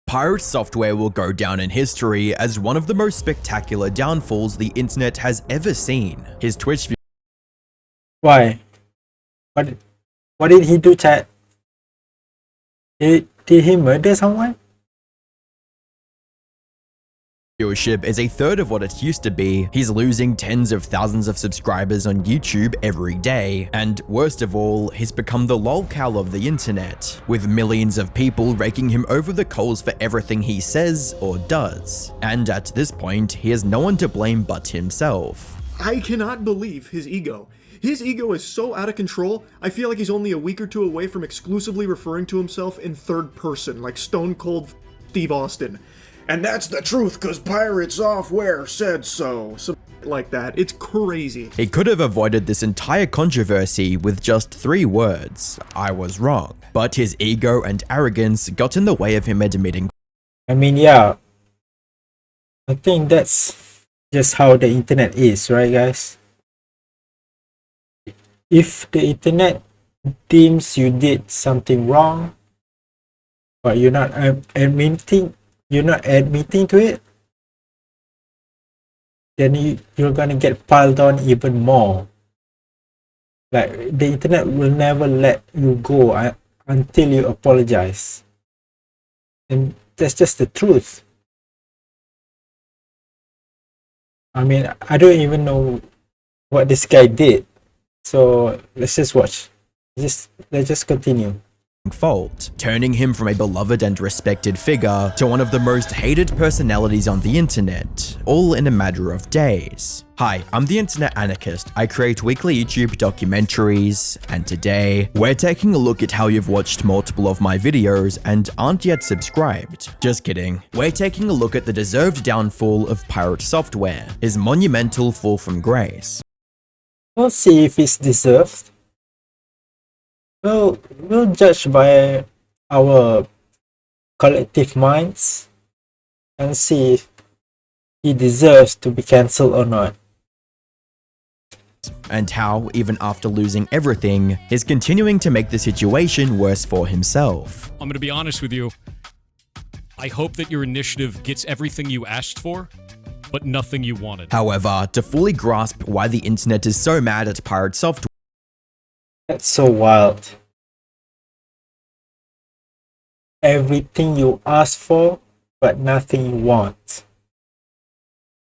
PirateSoftware will go down in history as one of the most spectacular downfalls the internet has ever seen. His Twitch Why? What did he do, chat? Did he murder someone? viewership is a third of what it used to be. He's losing tens of thousands of subscribers on YouTube every day, and worst of all, he's become the lolcow of the internet, with millions of people raking him over the coals for everything he says or does. And at this point, he has no one to blame but himself. I cannot believe his ego. His ego is so out of control, I feel like he's only a week or two away from exclusively referring to himself in third person, like Stone Cold Steve Austin. And that's the truth, cause PirateSoftware said so. Something like that. It's crazy. He could have avoided this entire controversy with just 3 words: I was wrong. But his ego and arrogance got in the way of him admitting. I mean, yeah. I think that's just how the internet is, right, guys? If the internet deems you did something wrong, but you're not admitting to it, then you're gonna get piled on even more. Like, the internet will never let you go until you apologize. And that's just the truth. I mean, I don't even know what this guy did. So let's just watch. Let's just continue. Fault, turning him from a beloved and respected figure to one of the most hated personalities on the internet, all in a matter of days. Hi, I'm the Internet Anarchist. I create weekly YouTube documentaries, and today, we're taking a look at how you've watched multiple of my videos and aren't yet subscribed. Just kidding. We're taking a look at the deserved downfall of PirateSoftware, his monumental fall from grace. We'll see if it's deserved. We'll judge by our collective minds and see if he deserves to be cancelled or not. And how, even after losing everything, he's continuing to make the situation worse for himself. I'm gonna be honest with you. I hope that your initiative gets everything you asked for, but nothing you wanted. However, to fully grasp why the internet is so mad at PirateSoftware, That's so wild. Everything you ask for, but nothing you want.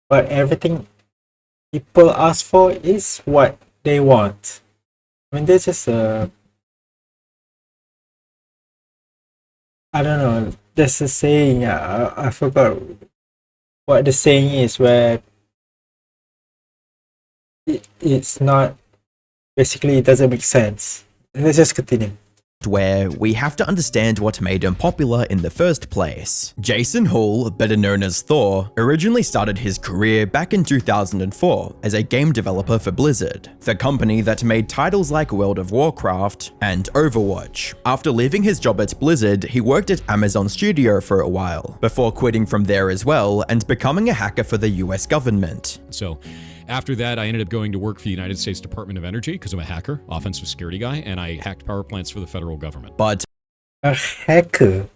But everything people ask for is what they want. I mean, there's just I don't know, there's a saying, I forgot what the saying is, where it's not, basically it doesn't make sense. Let's just continue. where we have to understand what made him popular in the first place. Jason Hall, better known as Thor, originally started his career back in 2004 as a game developer for Blizzard, the company that made titles like World of Warcraft and Overwatch. After leaving his job at Blizzard, he worked at Amazon Studio for a while, before quitting from there as well and becoming a hacker for the US government. So after that, I ended up going to work for the United States Department of Energy because I'm a hacker, offensive security guy, and I hacked power plants for the federal government. But A hacker?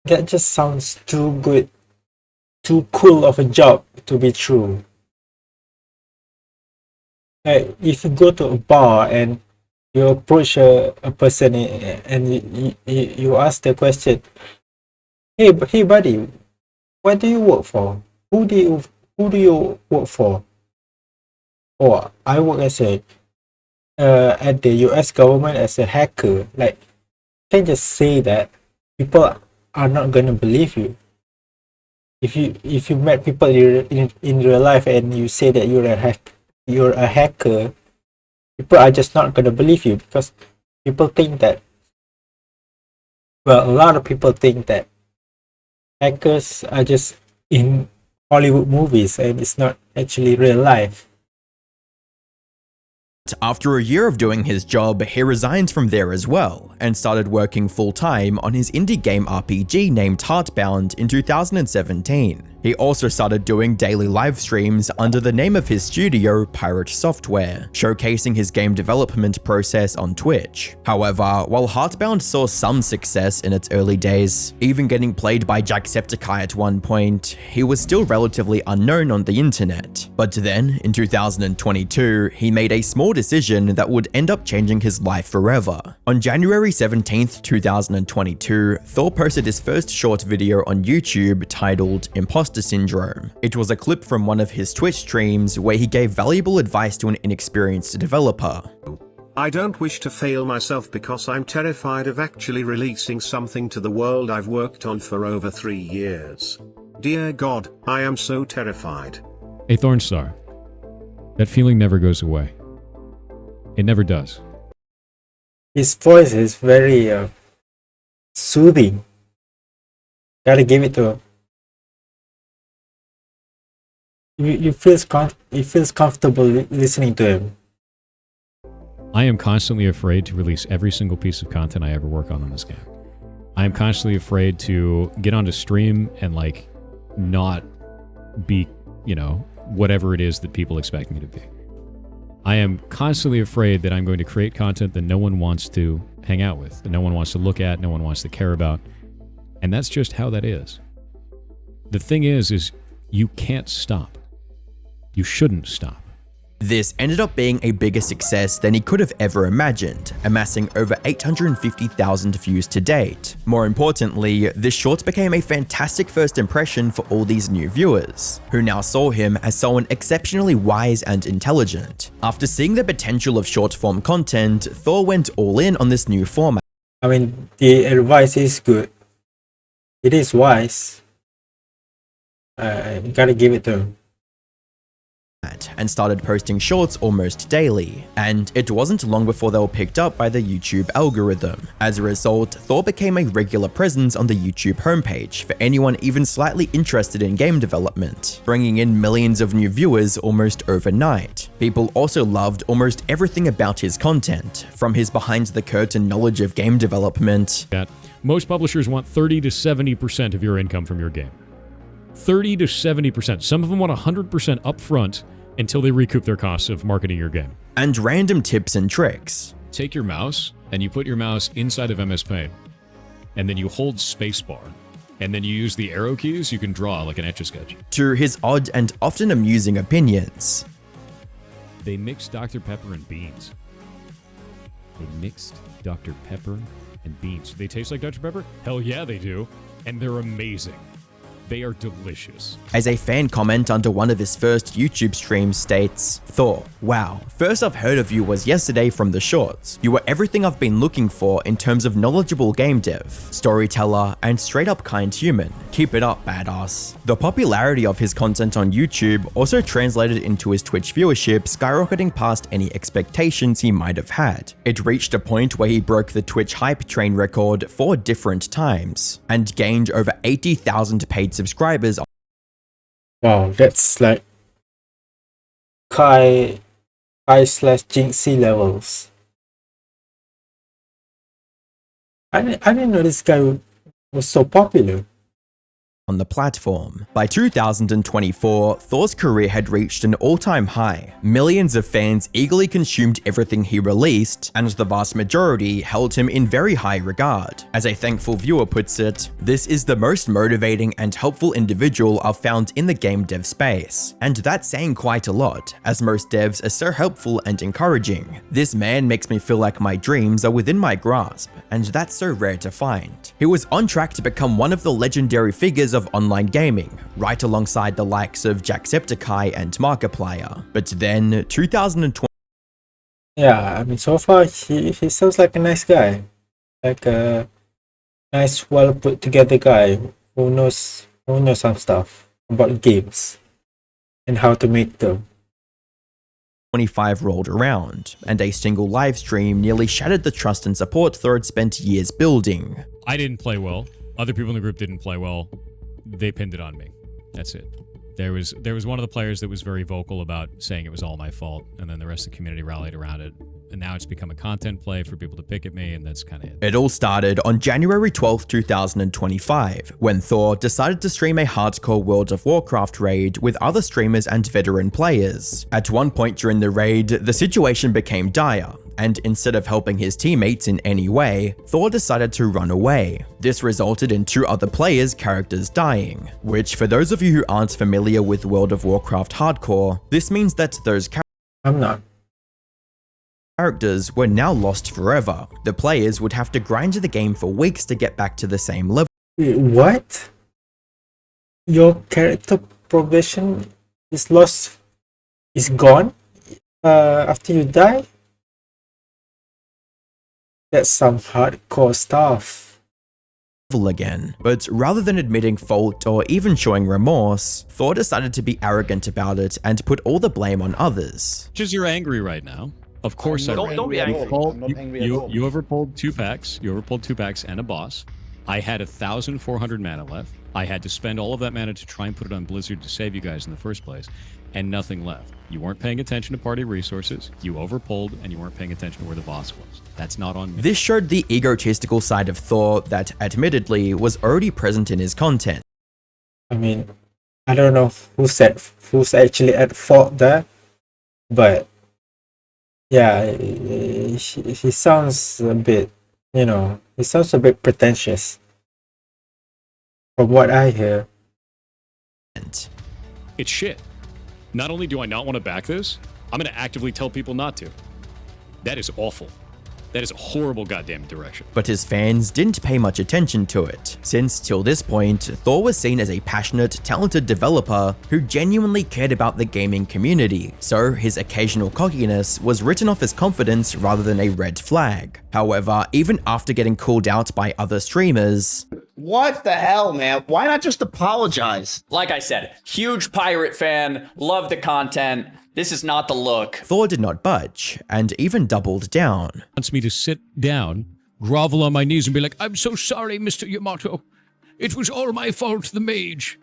That just sounds too good, too cool of a job to be true. If you go to a bar and you approach a person and you ask the question, hey buddy, what do you work for? Who do you work for? Oh, I work as at the US government as a hacker. Like, you can't just say that. People are not gonna believe you. If you met people in real life and you say that you're a hacker, people are just not gonna believe you, because people think that, well, a lot of people think that hackers are just in Hollywood movies and it's not actually real life. after a year of doing his job, he resigned from there as well, and started working full-time on his indie game RPG named Heartbound in 2017. He also started doing daily live streams under the name of his studio, PirateSoftware, showcasing his game development process on Twitch. However, while Heartbound saw some success in its early days, even getting played by Jacksepticeye at one point, he was still relatively unknown on the internet. But then, in 2022, he made a small decision that would end up changing his life forever. On January 17th, 2022, Thor posted his first short video on YouTube titled Imposter Syndrome. It was a clip from one of his Twitch streams where he gave valuable advice to an inexperienced developer. I don't wish to fail myself because I'm terrified of actually releasing something to the world I've worked on for over 3 years. Dear God, I am so terrified. Hey Thornstar, that feeling never goes away. It never does. His voice is very soothing. Gotta give it to him. You feels comfortable listening to him. I am constantly afraid to release every single piece of content I ever work on this game. I am constantly afraid to get onto stream and like not be, you know, whatever it is that people expect me to be. I am constantly afraid that I'm going to create content that no one wants to hang out with, that no one wants to look at, no one wants to care about. And that's just how that is. The thing is you can't stop. You shouldn't stop. This ended up being a bigger success than he could have ever imagined, amassing over 850,000 views to date. More importantly, this short became a fantastic first impression for all these new viewers, who now saw him as someone exceptionally wise and intelligent. After seeing the potential of short-form content, Thor went all in on this new format. I mean, the advice is good. It is wise. You gotta give it to him. And started posting shorts almost daily, and it wasn't long before they were picked up by the YouTube algorithm. As a result, Thor became a regular presence on the YouTube homepage for anyone even slightly interested in game development, bringing in millions of new viewers almost overnight. People also loved almost everything about his content, from his behind-the-curtain knowledge of game development. Most publishers want 30 to 70% of your income from your game. 30 to 70%. Some of them want 100% upfront until they recoup their costs of marketing your game. And random tips and tricks. Take your mouse and you put your mouse inside of MS Paint, and then you hold spacebar, and then you use the arrow keys, you can draw like an Etch-a-Sketch. To his odd and often amusing opinions. They mixed Dr. Pepper and beans. They mixed Dr. Pepper and beans. Do they taste like Dr. Pepper? Hell yeah, they do. And they're amazing. They are delicious. As a fan comment under one of his first YouTube streams states, Thor, wow, first I've heard of you was yesterday from the shorts. You were everything I've been looking for in terms of knowledgeable game dev, storyteller, and straight up kind human. Keep it up, badass. The popularity of his content on YouTube also translated into his Twitch viewership skyrocketing past any expectations he might have had. It reached a point where he broke the Twitch hype train record 4 different times, and gained over 80,000 paid subscribers. Wow, that's like Kai/Jinxie levels. I didn't know this guy was so popular On the platform. By 2024, Thor's career had reached an all-time high. Millions of fans eagerly consumed everything he released, and the vast majority held him in very high regard. As a thankful viewer puts it, this is the most motivating and helpful individual I've found in the game dev space. And that's saying quite a lot, as most devs are so helpful and encouraging. This man makes me feel like my dreams are within my grasp, and that's so rare to find. He was on track to become one of the legendary figures of online gaming, right alongside the likes of Jacksepticeye and Markiplier. But then, 2020. Yeah, I mean, so far he sounds like a nice guy, like a nice, well put together guy who knows some stuff about games and how to make them. 25 rolled around, and a single live stream nearly shattered the trust and support Thor had spent years building. I didn't play well. Other people in the group didn't play well. They pinned it on me. That's it. There was one of the players that was very vocal about saying it was all my fault, and then the rest of the community rallied around it. And now it's become a content play for people to pick at me, and that's kind of it. It all started on January 12th, 2025, when Thor decided to stream a hardcore World of Warcraft raid with other streamers and veteran players. At one point during the raid, the situation became dire, and instead of helping his teammates in any way, Thor decided to run away. This resulted in 2 other players' characters dying, which for those of you who aren't familiar with World of Warcraft hardcore, this means that those I'm not. characters were now lost forever. The players would have to grind the game for weeks to get back to the same level. Wait, what? Your character progression is lost, is gone after you die? That's some hardcore stuff. Again. But rather than admitting fault or even showing remorse, Thor decided to be arrogant about it and put all the blame on others. Because you're angry right now. Of course I Don't be angry. I'm not angry at all. You overpulled 2 packs. You overpulled 2 packs and a boss. I had 1,400 mana left. I had to spend all of that mana to try and put it on Blizzard to save you guys in the first place, and nothing left. You weren't paying attention to party resources, you overpulled, and you weren't paying attention to where the boss was. That's not on me. This showed the egotistical side of Thor that, admittedly, was already present in his content. I mean, I don't know who's actually at fault there, but yeah, he sounds a bit, he sounds a bit pretentious from what I hear. It's shit. Not only do I not want to back this, I'm going to actively tell people not to. That is awful. That is a horrible goddamn direction. But his fans didn't pay much attention to it, since till this point, Thor was seen as a passionate, talented developer who genuinely cared about the gaming community, so his occasional cockiness was written off as confidence rather than a red flag. However, even after getting called out by other streamers, What the hell, man? Why not just apologize? Like I said, huge pirate fan, love the content. This is not the look. Thor did not budge, and even doubled down. Wants me to sit down, grovel on my knees, and be like, I'm so sorry, Mr. Yamato. It was all my fault, the mage.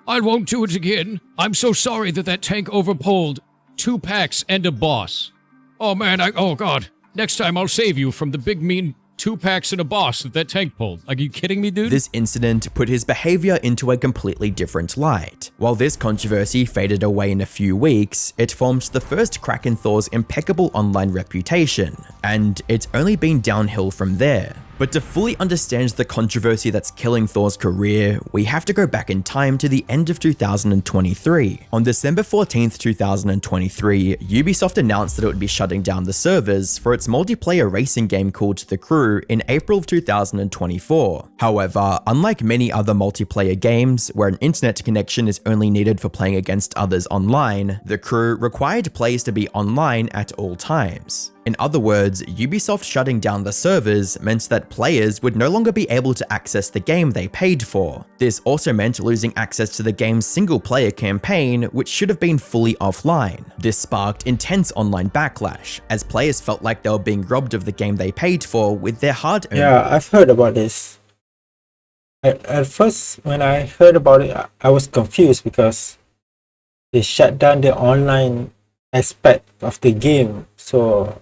I won't do it again. I'm so sorry that tank overpulled 2 packs and a boss. Oh man, oh god. Next time I'll save you from the big mean 2 packs and a boss that tank pulled. Are you kidding me, dude? This incident put his behavior into a completely different light. While this controversy faded away in a few weeks, it formed the first crack in Thor's impeccable online reputation, and it's only been downhill from there. But to fully understand the controversy that's killing Thor's career, we have to go back in time to the end of 2023. On December 14th, 2023, Ubisoft announced that it would be shutting down the servers for its multiplayer racing game called The Crew in April of 2024. However, unlike many other multiplayer games, where an internet connection is only needed for playing against others online, The Crew required players to be online at all times. In other words, Ubisoft shutting down the servers meant that players would no longer be able to access the game they paid for. This also meant losing access to the game's single-player campaign, which should have been fully offline. This sparked intense online backlash, as players felt like they were being robbed of the game they paid for with their hard-earned. Yeah, I've heard about this. At first, when I heard about it, I was confused because they shut down the online aspect of the game. So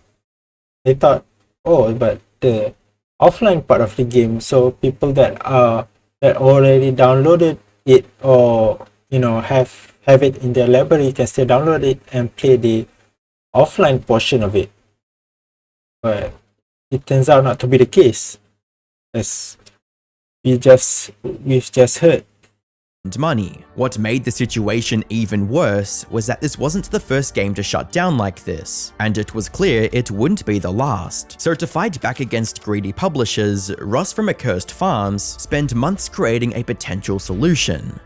they thought, oh, but the offline part of the game, so people that already downloaded it or have it in their library can still download it and play the offline portion of it. But it turns out not to be the case, as we've just heard. Money. What made the situation even worse was that this wasn't the first game to shut down like this, and it was clear it wouldn't be the last. So to fight back against greedy publishers, Ross from Accursed Farms spent months creating a potential solution.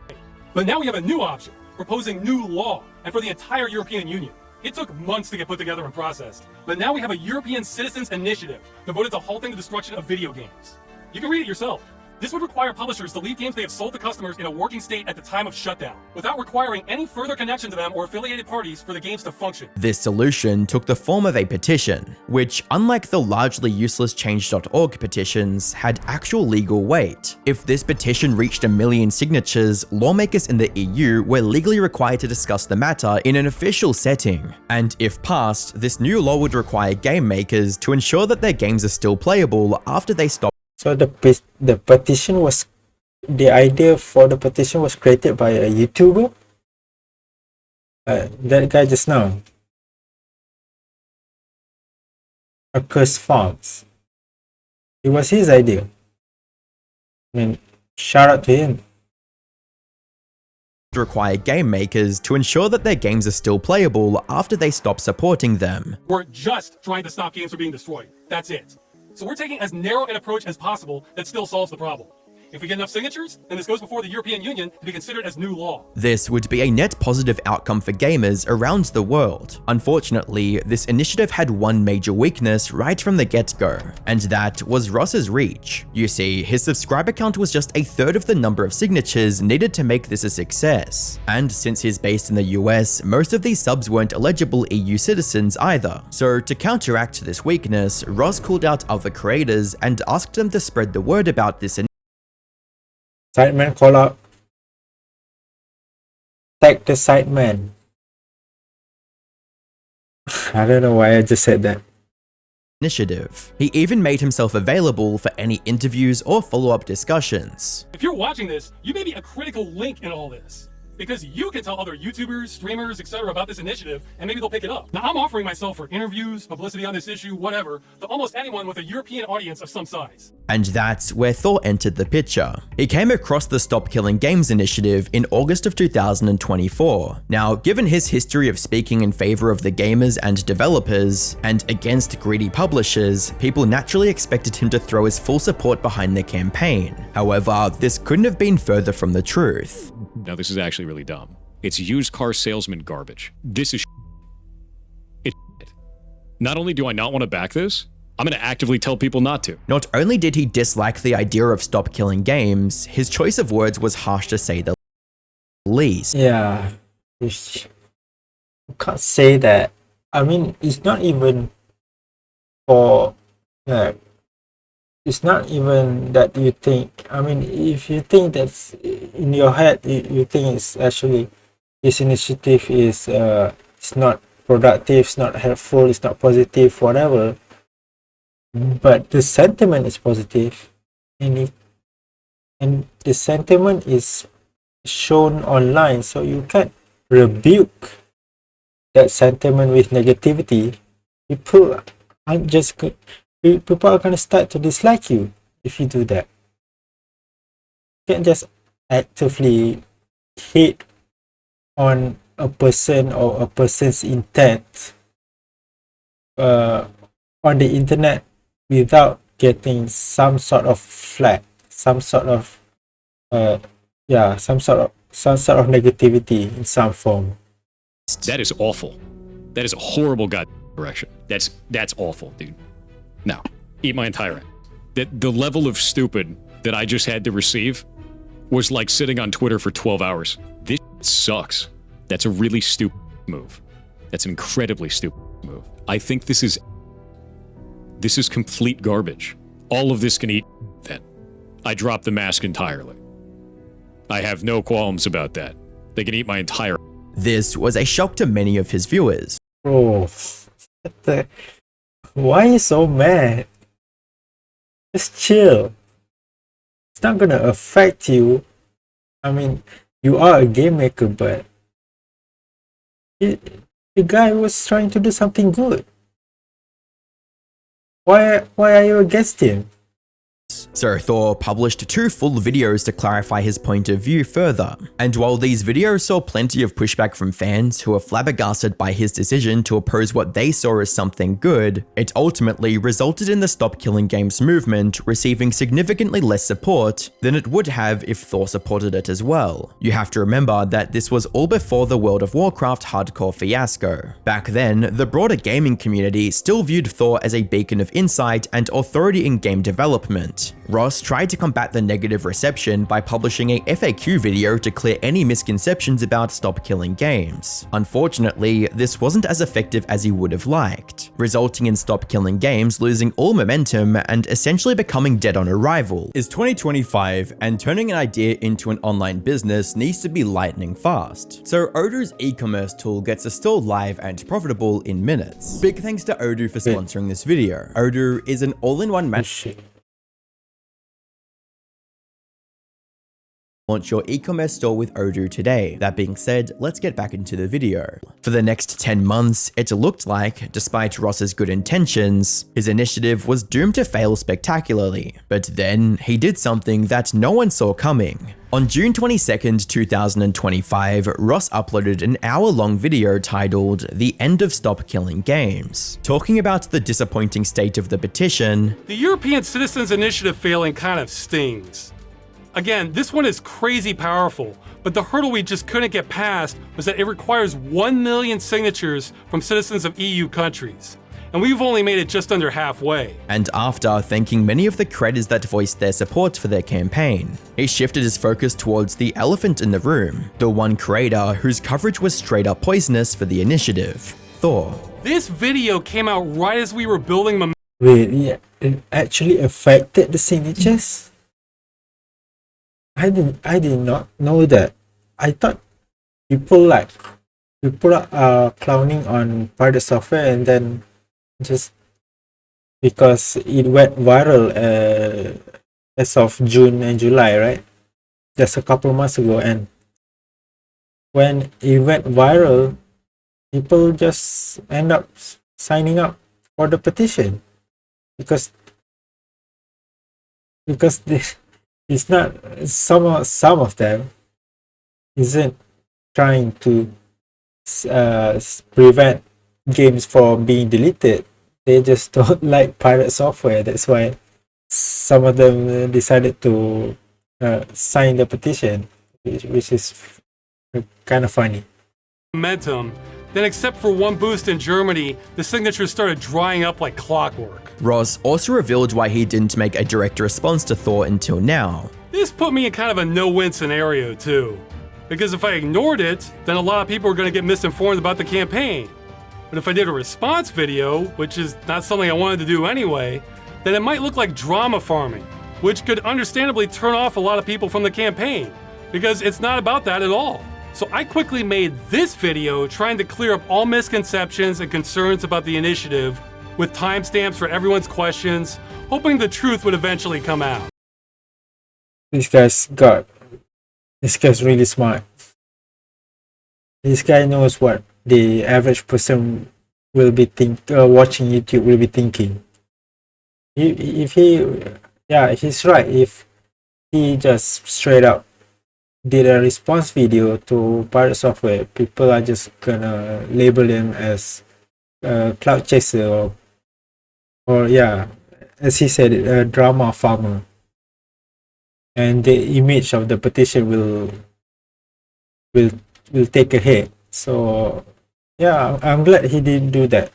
But now we have a new option, proposing new law, and for the entire European Union. It took months to get put together and processed, but now we have a European Citizens Initiative devoted to halting the destruction of video games. You can read it yourself. This would require publishers to leave games they have sold to customers in a working state at the time of shutdown, without requiring any further connection to them or affiliated parties for the games to function. This solution took the form of a petition, which, unlike the largely useless change.org petitions, had actual legal weight. If this petition reached 1 million signatures, lawmakers in the EU were legally required to discuss the matter in an official setting. And if passed, this new law would require game makers to ensure that their games are still playable after they stop. So the petition was, the idea for the petition was created by a YouTuber. That guy just now. Accursed Farms. It was his idea. I mean, shout out to him. Require game makers to ensure that their games are still playable after they stop supporting them. We're just trying to stop games from being destroyed. That's it. So we're taking as narrow an approach as possible that still solves the problem. If we get enough signatures, then this goes before the European Union to be considered as new law. This would be a net positive outcome for gamers around the world. Unfortunately, this initiative had one major weakness right from the get-go, and that was Ross's reach. You see, his subscriber count was just 1/3 of the number of signatures needed to make this a success. And since he's based in the US, most of these subs weren't eligible EU citizens either. So to counteract this weakness, Ross called out other creators and asked them to spread the word about this initiative. Sideman call out. Tag the Sideman. I don't know why I just said that. Initiative. He even made himself available for any interviews or follow-up discussions. If you're watching this, you may be a critical link in all this, because you can tell other YouTubers, streamers, etc. about this initiative, and maybe they'll pick it up. Now, I'm offering myself for interviews, publicity on this issue, whatever, to almost anyone with a European audience of some size. And that's where Thor entered the picture. He came across the Stop Killing Games initiative in August of 2024. Now, given his history of speaking in favor of the gamers and developers, and against greedy publishers, people naturally expected him to throw his full support behind the campaign. However, this couldn't have been further from the truth. Now, this is actually really dumb. It's used car salesman garbage. This is it's Not only do I not want to back this, I'm going to actively tell people not to. Not only did he dislike the idea of Stop Killing Games, his choice of words was harsh to say the least. Yeah. You can't say that. I mean, it's not even for... it's not even that you think. I mean, if you think that's in your head, you think it's actually, this initiative is it's not productive, it's not helpful, it's not positive, whatever. But the sentiment is positive, and the sentiment is shown online, so you can't rebuke that sentiment with negativity. People aren't just good. People are going to start to dislike you if you do that. You can't just actively hate on a person or a person's intent on the internet without getting some sort of flag, some sort of some sort of negativity in some form. That is awful. That is a horrible direction. That's awful, dude. No, eat my entire ass. The level of stupid that I just had to receive was like sitting on Twitter for 12 hours. This sucks. That's a really stupid move. That's an incredibly stupid move. I think this is complete garbage. All of this can eat then. I drop the mask entirely. I have no qualms about that. They can eat my entire... This was a shock to many of his viewers. Oh, why are you so mad? Just chill. It's not gonna affect you. I mean, you are a game maker, but the guy was trying to do something good. Why are you against him? So Thor published 2 full videos to clarify his point of view further. And while these videos saw plenty of pushback from fans who were flabbergasted by his decision to oppose what they saw as something good, it ultimately resulted in the Stop Killing Games movement receiving significantly less support than it would have if Thor supported it as well. You have to remember that this was all before the World of Warcraft hardcore fiasco. Back then, the broader gaming community still viewed Thor as a beacon of insight and authority in game development. it. Ross tried to combat the negative reception by publishing a FAQ video to clear any misconceptions about Stop Killing Games. Unfortunately, this wasn't as effective as he would have liked, resulting in Stop Killing Games losing all momentum and essentially becoming dead on arrival. Is 2025, and turning an idea into an online business needs to be lightning fast. So Odoo's e-commerce tool gets a store live and profitable in minutes. Big thanks to Odoo for sponsoring this video. Odoo is an all-in-one Launch your e-commerce store with Odoo today. That being said, let's get back into the video. For the next 10 months, it looked like, despite Ross's good intentions, his initiative was doomed to fail spectacularly. But then, he did something that no one saw coming. On June 22nd, 2025, Ross uploaded an hour-long video titled "The End of Stop Killing Games," talking about the disappointing state of the petition. The European Citizens Initiative failing kind of stings. Again, this one is crazy powerful, but the hurdle we just couldn't get past was that it requires 1 million signatures from citizens of EU countries. And we've only made it just under halfway. And after thanking many of the creators that voiced their support for their campaign, he shifted his focus towards the elephant in the room, the one creator whose coverage was straight up poisonous for the initiative, Thor. This video came out right as we were building momentum. Wait, yeah, it actually affected the signatures? I did not know that. I thought people are clowning on PirateSoftware, and then just because it went viral as of June and July, right? Just a couple months ago, and when it went viral, people just end up signing up for the petition because it's not some of them isn't trying to prevent games from being deleted. They just don't like PirateSoftware. That's why some of them decided to sign the petition, which is kind of funny. Momentum. Then, except for one boost in Germany, the signatures started drying up like clockwork. Ross also revealed why he didn't make a direct response to Thor until now. This put me in kind of a no-win scenario too. Because if I ignored it, then a lot of people are going to get misinformed about the campaign. But if I did a response video, which is not something I wanted to do anyway, then it might look like drama farming, which could understandably turn off a lot of people from the campaign, because it's not about that at all. So I quickly made this video trying to clear up all misconceptions and concerns about the initiative with timestamps for everyone's questions, hoping the truth would eventually come out. This guy's really smart. This guy knows what the average person will be watching YouTube will be thinking. He's right. If he just straight up did a response video to PirateSoftware, people are just gonna label him as a cloud chaser or as he said, a drama farmer, and the image of the petition will take a hit. So yeah, I'm glad he didn't do that.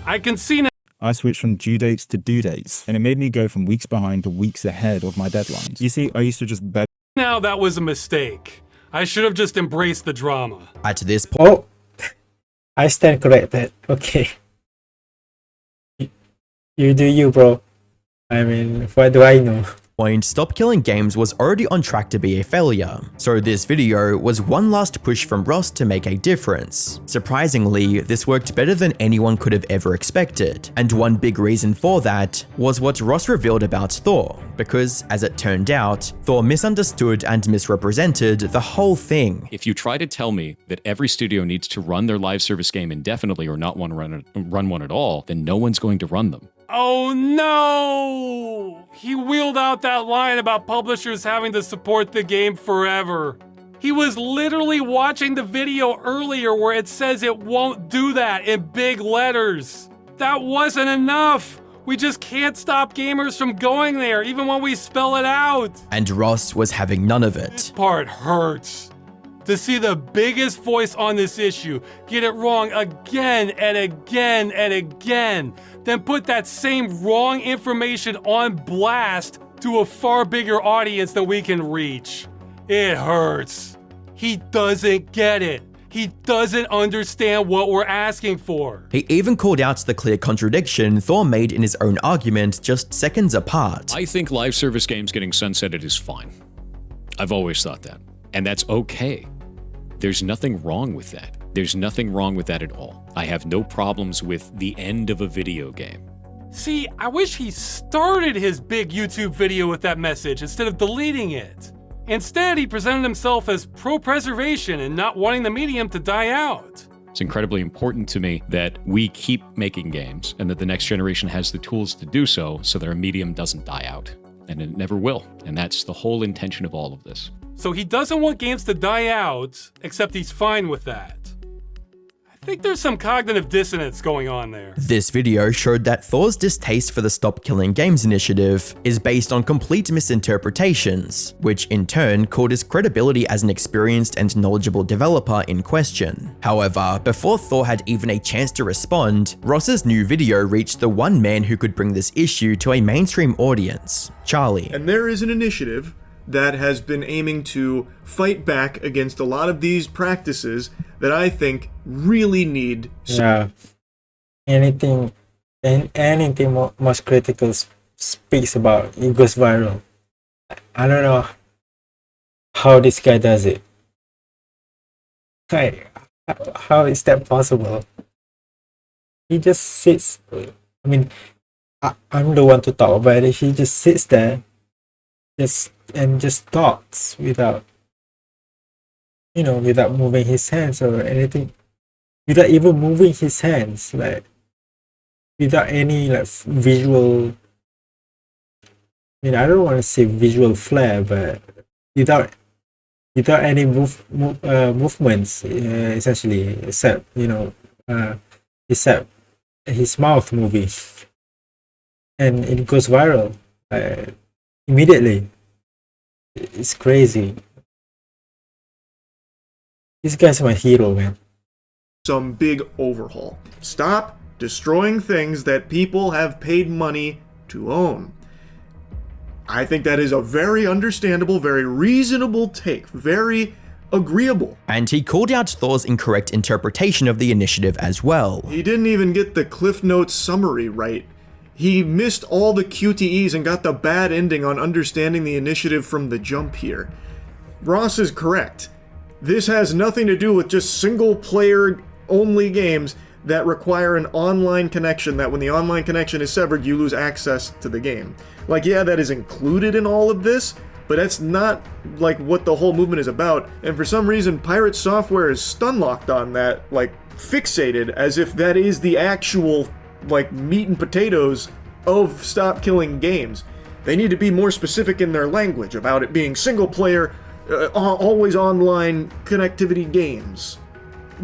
I can see now. I switched from due dates to due dates, and it made me go from weeks behind to weeks ahead of my deadlines. You see, I used to just bet. Now that was a mistake. I should have just embraced the drama. At this point, Oh, I stand corrected. Okay. You do you, bro. I mean, what do I know? Stop Killing Games was already on track to be a failure, so this video was one last push from Ross to make a difference. Surprisingly, this worked better than anyone could have ever expected, and one big reason for that was what Ross revealed about Thor, because as it turned out, Thor misunderstood and misrepresented the whole thing. If you try to tell me that every studio needs to run their live service game indefinitely or not want to run one at all, then no one's going to run them. Oh no! He wheeled out that line about publishers having to support the game forever. He was literally watching the video earlier where it says it won't do that in big letters. That wasn't enough. We just can't stop gamers from going there, even when we spell it out. And Ross was having none of This it. part hurts. to see the biggest voice on this issue get it wrong again and again and again, then put that same wrong information on blast to a far bigger audience than we can reach. It hurts. He doesn't get it. He doesn't understand what we're asking for. He even called out the clear contradiction Thor made in his own argument just seconds apart. I think live service games getting sunsetted is fine. I've always thought that. And that's okay. There's nothing wrong with that. There's nothing wrong with that at all. I have no problems with the end of a video game. See, I wish he started his big YouTube video with that message instead of deleting it. Instead, he presented himself as pro-preservation and not wanting the medium to die out. It's incredibly important to me that we keep making games and that the next generation has the tools to do so that our medium doesn't die out. And it never will. And that's the whole intention of all of this. So he doesn't want games to die out, except he's fine with that. I think there's some cognitive dissonance going on there. This video showed that Thor's distaste for the Stop Killing Games initiative is based on complete misinterpretations, which in turn called his credibility as an experienced and knowledgeable developer in question. However, before Thor had even a chance to respond, Ross's new video reached the one man who could bring this issue to a mainstream audience, Charlie. And there is an initiative that has been aiming to fight back against a lot of these practices that I think really need. Yeah. Anything most critical speaks about, it goes viral. I don't know how this guy does it. Like, how is that possible? He just sits. I mean, I'm the one to talk about it. He just sits there, just talks without moving his hands or anything, without even moving his hands, like without any visual. I mean, I don't want to say visual flair, but without any movements, essentially, except his mouth moving, and it goes viral immediately. It's crazy. This guy's my hero, man. Some big overhaul. Stop destroying things that people have paid money to own. I think that is a very understandable, very reasonable take, very agreeable. And he called out Thor's incorrect interpretation of the initiative as well. He didn't even get the Cliff Notes summary right. He missed all the QTEs and got the bad ending on understanding the initiative from the jump here. Ross is correct. This has nothing to do with just single-player only games that require an online connection, that when the online connection is severed, you lose access to the game. Like, yeah, that is included in all of this, but that's not, like, what the whole movement is about. And for some reason, PirateSoftware is stun-locked on that, like, fixated, as if that is the actual, like, meat and potatoes of Stop Killing Games. They need to be more specific in their language about it being single-player, always online connectivity games,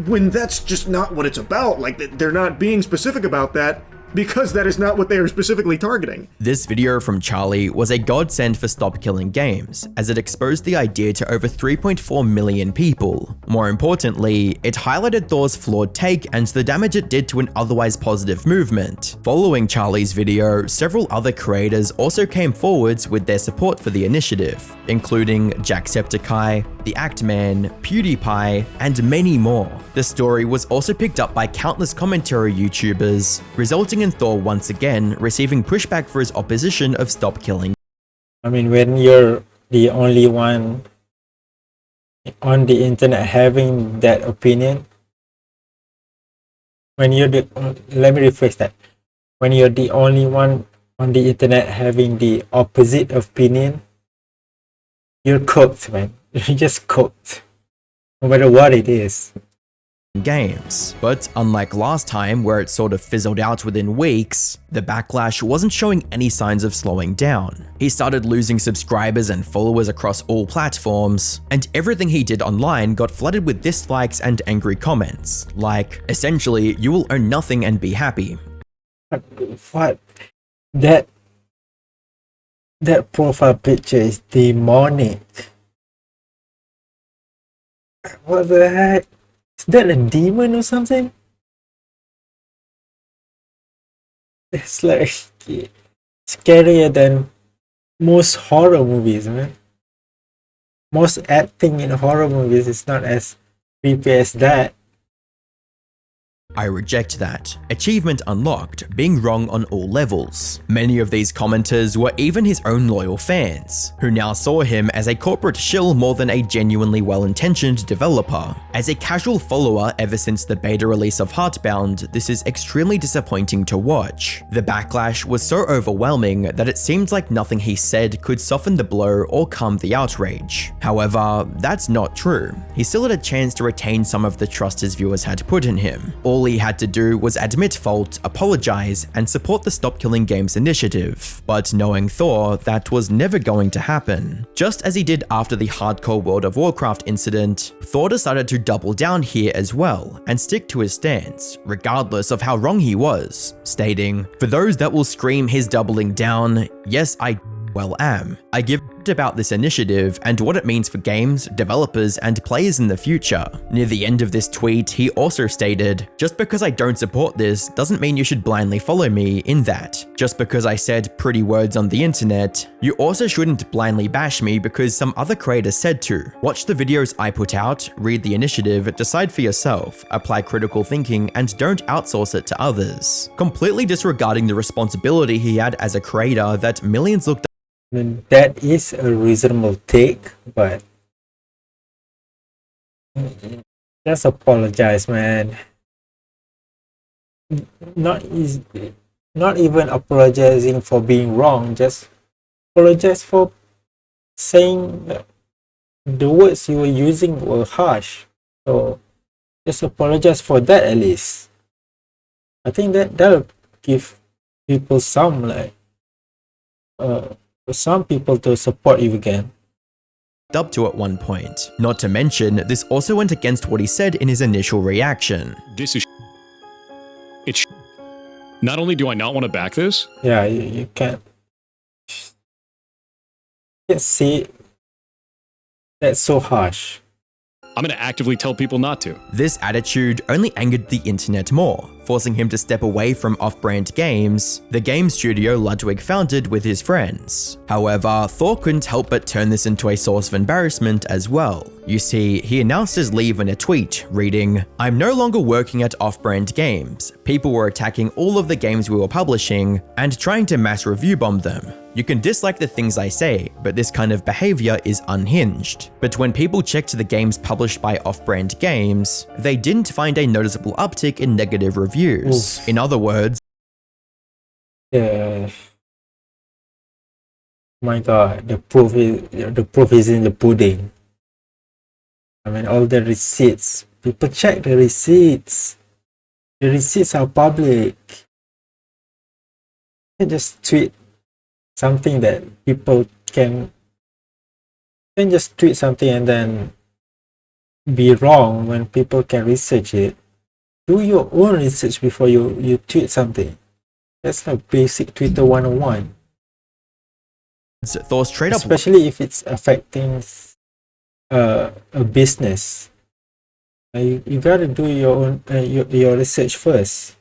when that's just not what it's about. Like, they're not being specific about that because that is not what they are specifically targeting. This video from Charlie was a godsend for Stop Killing Games, as it exposed the idea to over 3.4 million people. More importantly, it highlighted Thor's flawed take and the damage it did to an otherwise positive movement. Following Charlie's video, several other creators also came forwards with their support for the initiative, including Jacksepticeye, The Actman, PewDiePie, and many more. The story was also picked up by countless commentary YouTubers, resulting in Thor once again receiving pushback for his opposition of Stop Killing. I mean, when you're the only one on the internet having that opinion, let me rephrase that. When you're the only one on the internet having the opposite opinion, you're cooked, man. You're just cooked, no matter what it is. Games. But unlike last time, where it sort of fizzled out within weeks, the backlash wasn't showing any signs of slowing down. He started losing subscribers and followers across all platforms, and everything he did online got flooded with dislikes and angry comments, like, essentially, you will own nothing and be happy. What? That profile picture is demonic. What the heck? Is that a demon or something? It's like scarier than most horror movies, man. Most acting in horror movies is not as creepy as that. I reject that. Achievement unlocked, being wrong on all levels. Many of these commenters were even his own loyal fans, who now saw him as a corporate shill more than a genuinely well-intentioned developer. As a casual follower ever since the beta release of Heartbound, this is extremely disappointing to watch. The backlash was so overwhelming that it seemed like nothing he said could soften the blow or calm the outrage. However, that's not true. He still had a chance to retain some of the trust his viewers had put in him. All he had to do was admit fault, apologize, and support the Stop Killing Games initiative. But knowing Thor, that was never going to happen. Just as he did after the hardcore World of Warcraft incident, Thor decided to double down here as well and stick to his stance, regardless of how wrong he was, stating, "For those that will scream his doubling down, yes, I am. I give about this initiative and what it means for games, developers, and players in the future." Near the end of this tweet, he also stated, "Just because I don't support this doesn't mean you should blindly follow me in that. Just because I said pretty words on the internet, you also shouldn't blindly bash me because some other creator said to. Watch the videos I put out, read the initiative, decide for yourself, apply critical thinking, and don't outsource it to others." Completely disregarding the responsibility he had as a creator that millions looked I mean, that is a reasonable take, but just apologize, man. Not easy, not even apologizing for being wrong, just apologize for saying that the words you were using were harsh. So just apologize for that at least. I think that'll give people some people to support you again. up to at one point. Not to mention, this also went against what he said in his initial reaction. This is it's not only do I not want to back this, Yeah, you can't see that's so harsh. I'm going to actively tell people not to. This attitude only angered the internet more, forcing him to step away from Off-Brand Games, the game studio Ludwig founded with his friends. However, Thor couldn't help but turn this into a source of embarrassment as well. You see, he announced his leave in a tweet, reading, "I'm no longer working at Off-Brand Games. People were attacking all of the games we were publishing and trying to mass review bomb them. You can dislike the things I say, but this kind of behavior is unhinged." But when people checked the games published by Off-Brand Games, they didn't find a noticeable uptick in negative reviews. Oof. In other words, My God, the proof is in the pudding. I mean, all the receipts. People check the receipts. The receipts are public. You just tweet something that people can just tweet something and then be wrong when people can research it. Do your own research before you tweet something. That's like basic Twitter 101. Thor straight up Especially if it's affecting a business. You gotta do your own your research first.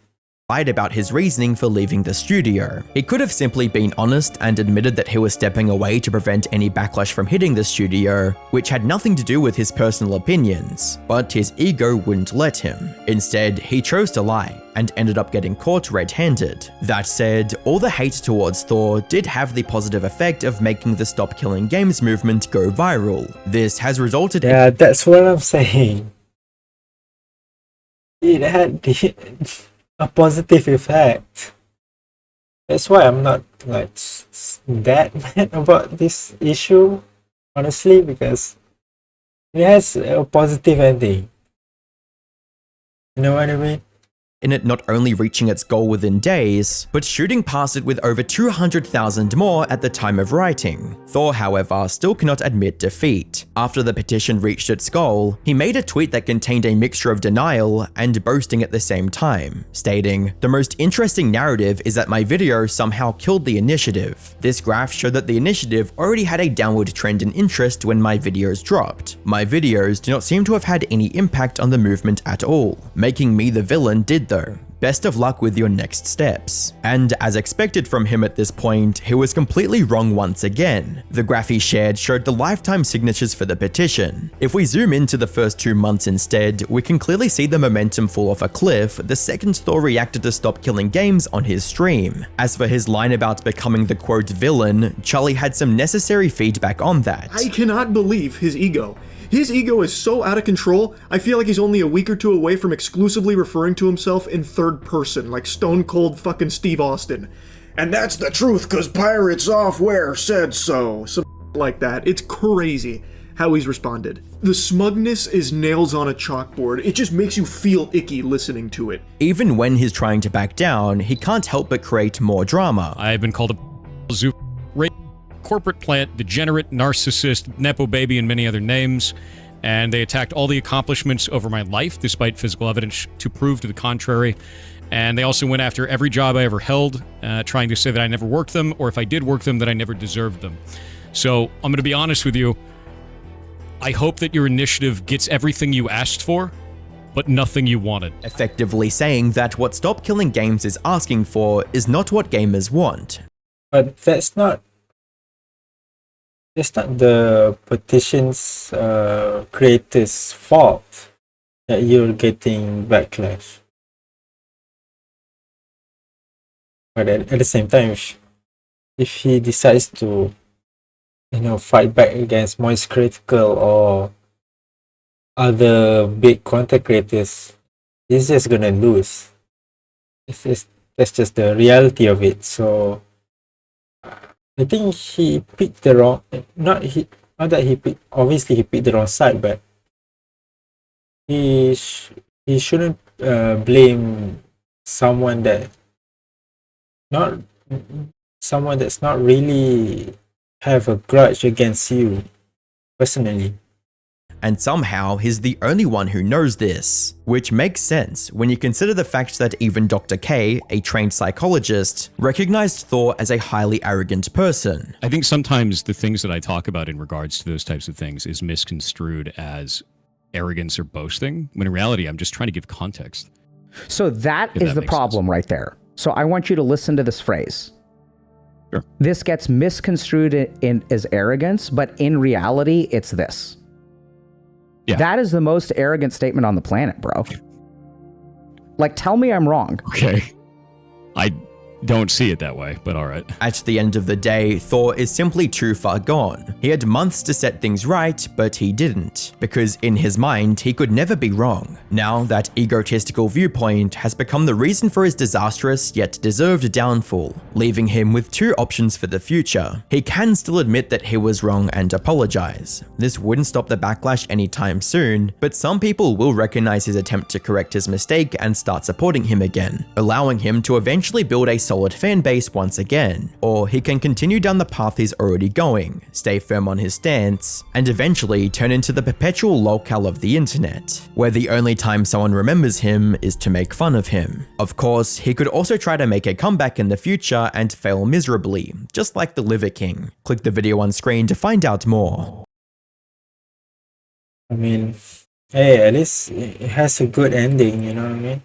lied about his reasoning for leaving the studio. He could have simply been honest and admitted that he was stepping away to prevent any backlash from hitting the studio, which had nothing to do with his personal opinions, but his ego wouldn't let him. Instead, he chose to lie and ended up getting caught red-handed. That said, all the hate towards Thor did have the positive effect of making the Stop Killing Games movement go viral. This has resulted Yeah, that's what I'm saying. It had a positive effect. That's why I'm not like that mad about this issue, honestly, because it has a positive ending. You know what I mean? in it not only reaching its goal within days, but shooting past it with over 200,000 more at the time of writing. Thor, however, still cannot admit defeat. After the petition reached its goal, he made a tweet that contained a mixture of denial and boasting at the same time, stating, "The most interesting narrative is that my video somehow killed the initiative. This graph showed that the initiative already had a downward trend in interest when my videos dropped. My videos do not seem to have had any impact on the movement at all. Making me the villain did though. Best of luck with your next steps." And as expected from him at this point, he was completely wrong once again. The graph he shared showed the lifetime signatures for the petition. If we zoom into the first 2 months instead, we can clearly see the momentum fall off a cliff the second Thor reacted to Stop Killing Games on his stream. As for his line about becoming the quote villain, Charlie had some necessary feedback on that. I cannot believe his ego. His ego is so out of control, I feel like he's only a week or two away from exclusively referring to himself in third person, like stone cold fucking Steve Austin. And that's the truth, cause PirateSoftware said so. Some like that. It's crazy how he's responded. The smugness is nails on a chalkboard. It just makes you feel icky listening to it. Even when he's trying to back down, he can't help but create more drama. I have been called a zoo corporate plant, degenerate, narcissist, nepo baby, and many other names, and they attacked all the accomplishments over my life despite physical evidence to prove to the contrary. And they also went after every job I ever held, trying to say that I never worked them, or if I did work them, that I never deserved them. So I'm going to be honest with you. I hope that your initiative gets everything you asked for, but nothing you wanted. Effectively saying that what Stop Killing Games is asking for is not what gamers want. But that's not the petition's creator's fault that you're getting backlash. But at the same time, if he decides to, fight back against Moist Critical or other big content creators, he's just gonna lose. That's just the reality of it. So I think he picked the wrong. Not that he picked. Obviously, he picked the wrong side, but he shouldn't blame someone that's not really have a grudge against you personally. And somehow he's the only one who knows this, which makes sense when you consider the fact that even Dr. K, a trained psychologist, recognized Thor as a highly arrogant person. I think sometimes the things that I talk about in regards to those types of things is misconstrued as arrogance or boasting, when in reality I'm just trying to give context. So that is the problem right there. So I want you to listen to this phrase. Sure. This gets misconstrued as arrogance, but in reality it's this. Yeah. That is the most arrogant statement on the planet, bro. Like, tell me I'm wrong. Okay. I don't see it that way, but all right. At the end of the day, Thor is simply too far gone. He had months to set things right, but he didn't, because in his mind, he could never be wrong. Now, that egotistical viewpoint has become the reason for his disastrous yet deserved downfall, leaving him with 2 options for the future. He can still admit that he was wrong and apologize. This wouldn't stop the backlash anytime soon, but some people will recognize his attempt to correct his mistake and start supporting him again, allowing him to eventually build a solid fan base once again. Or he can continue down the path he's already going, stay firm on his stance, and eventually turn into the perpetual lolcow of the internet, where the only time someone remembers him is to make fun of him. Of course, he could also try to make a comeback in the future and fail miserably, just like the Liver King. Click the video on screen to find out more. I mean, hey, at least it has a good ending, you know what I mean?